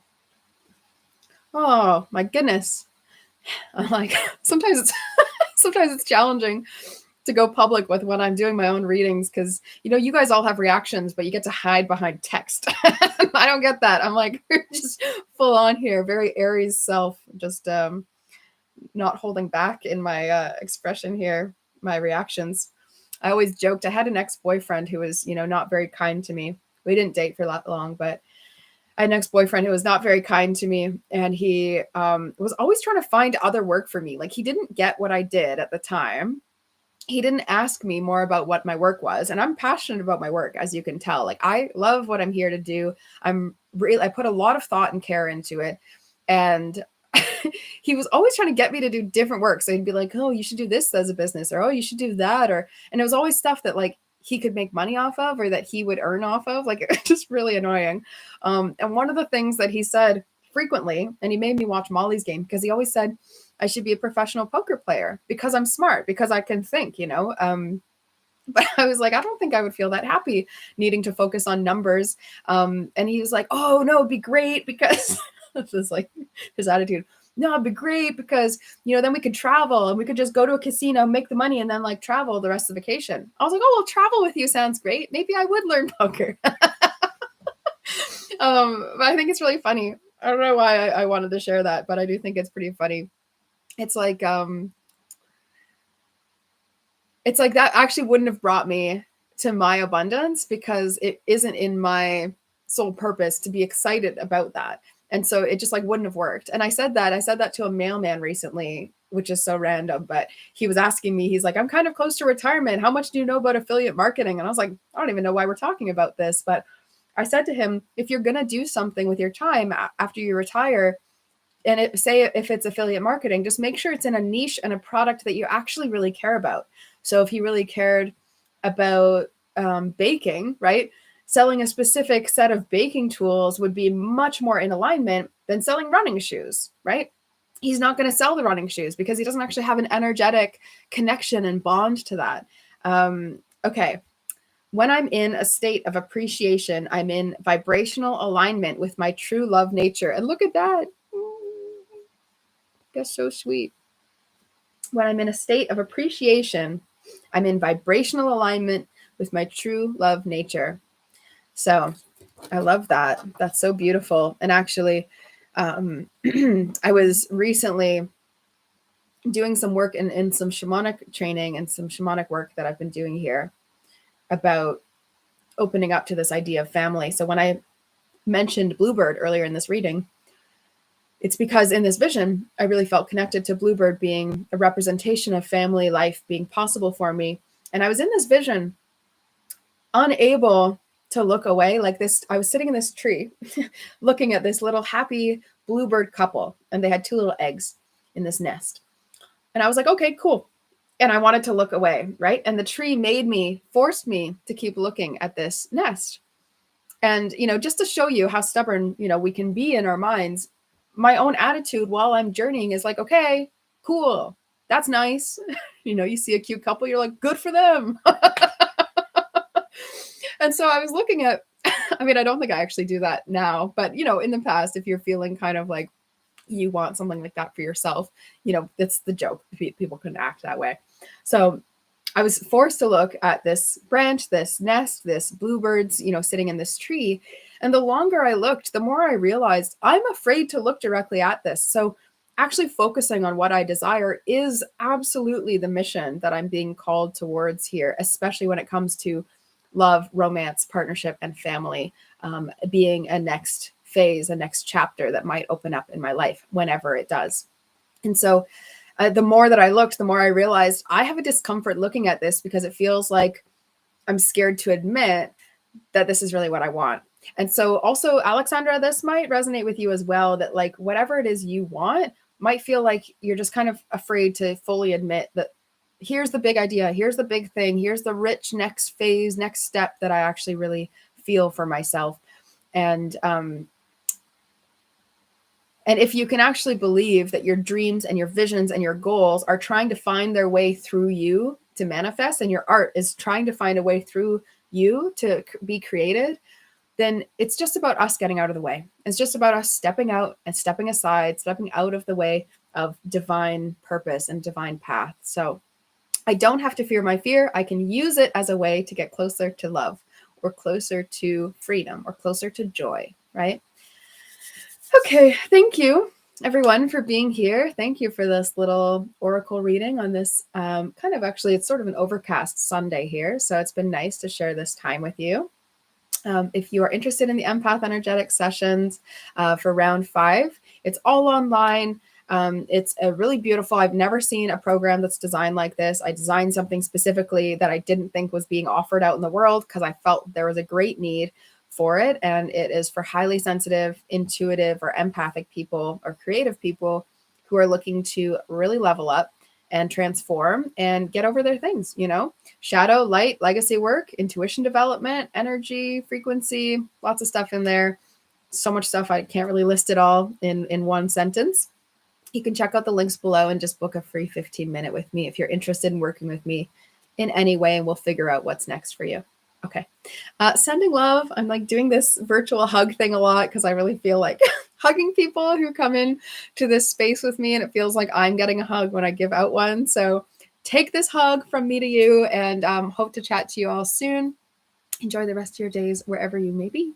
Oh my goodness. I'm like, sometimes it's challenging to go public with when I'm doing my own readings, because you guys all have reactions, but you get to hide behind text. I don't get that. I'm like just full on here, very Aries self, just not holding back in my expression here, my reactions. I always joked I had an ex-boyfriend who was not very kind to me. We didn't date for that long, but I had an ex-boyfriend who was not very kind to me, and he was always trying to find other work for me. Like, he didn't get what I did at the time. He didn't ask me more about what my work was. And I'm passionate about my work, as you can tell. Like, I love what I'm here to do. I put a lot of thought and care into it. And he was always trying to get me to do different work. So he'd be like, oh, you should do this as a business, or, oh, you should do that. And it was always stuff that like he could make money off of, or that he would earn off of. Like, it's just really annoying. And one of the things that he said frequently, and he made me watch Molly's Game, because he always said, I should be a professional poker player because I'm smart, because I can think, but I was like, I don't think I would feel that happy needing to focus on numbers. And he was like, oh no, it'd be great because this is like his attitude. No, it'd be great because, then we could travel and we could just go to a casino, make the money, and then like travel the rest of the vacation. I was like, oh, well, travel with you sounds great. Maybe I would learn poker. But I think it's really funny. I don't know why I wanted to share that, but I do think it's pretty funny. It's like that actually wouldn't have brought me to my abundance, because it isn't in my sole purpose to be excited about that. And so it just like wouldn't have worked. And I said that to a mailman recently, which is so random, but he was asking me, he's like, I'm kind of close to retirement. How much do you know about affiliate marketing? And I was like, I don't even know why we're talking about this. But I said to him, if you're going to do something with your time after you retire, and if it's affiliate marketing, just make sure it's in a niche and a product that you actually really care about. So if he really cared about baking, right? Selling a specific set of baking tools would be much more in alignment than selling running shoes, right? He's not going to sell the running shoes because he doesn't actually have an energetic connection and bond to that. Okay. When I'm in a state of appreciation, I'm in vibrational alignment with my true love nature. And look at that. That's so sweet. When I'm in a state of appreciation, I'm in vibrational alignment with my true love nature. So I love that. That's so beautiful. And actually, I was recently doing some work in some shamanic training and some shamanic work that I've been doing here about opening up to this idea of family. So when I mentioned Bluebird earlier in this reading, it's because in this vision, I really felt connected to Bluebird being a representation of family life being possible for me. And I was in this vision, unable to look away like this. I was sitting in this tree looking at this little happy Bluebird couple, and they had 2 little eggs in this nest. And I was like, okay, cool. And I wanted to look away, right? And the tree forced me to keep looking at this nest. And, just to show you how stubborn, we can be in our minds, my own attitude while I'm journeying is like, okay, cool. That's nice. You see a cute couple, you're like, good for them. And so I was looking at, I mean, I don't think I actually do that now, but, in the past, if you're feeling kind of like you want something like that for yourself, that's the joke. People couldn't act that way. So I was forced to look at this branch, this nest, this bluebirds, sitting in this tree. And the longer I looked, the more I realized I'm afraid to look directly at this. So actually focusing on what I desire is absolutely the mission that I'm being called towards here, especially when it comes to love, romance, partnership, and family, being a next phase, a next chapter that might open up in my life whenever it does. And so the more that I looked, the more I realized I have a discomfort looking at this because it feels like I'm scared to admit that this is really what I want. And so also, Alexandra, this might resonate with you as well, that like whatever it is you want might feel like you're just kind of afraid to fully admit that here's the big idea, here's the big thing, here's the rich next phase, next step that I actually really feel for myself. And if you can actually believe that your dreams and your visions and your goals are trying to find their way through you to manifest, and your art is trying to find a way through you to be created, then it's just about us getting out of the way. It's just about us stepping out and stepping aside, stepping out of the way of divine purpose and divine path. So I don't have to fear my fear. I can use it as a way to get closer to love, or closer to freedom, or closer to joy, right? Okay, thank you everyone for being here. Thank you for this little oracle reading on this kind of, actually, it's sort of an overcast Sunday here. So it's been nice to share this time with you. If you are interested in the Empath Energetics sessions for round 5, it's all online. It's a really beautiful, I've never seen a program that's designed like this. I designed something specifically that I didn't think was being offered out in the world because I felt there was a great need for it. And it is for highly sensitive, intuitive, or empathic people, or creative people who are looking to really level up and transform and get over their things, shadow, light, legacy work, intuition development, energy, frequency, lots of stuff in there. So much stuff, I can't really list it all in one sentence. You can check out the links below and just book a free 15-minute with me if you're interested in working with me in any way, and we'll figure out what's next for you. Okay. Sending love. I'm like doing this virtual hug thing a lot because I really feel like hugging people who come in to this space with me, and it feels like I'm getting a hug when I give out one. So take this hug from me to you, and hope to chat to you all soon. Enjoy the rest of your days wherever you may be.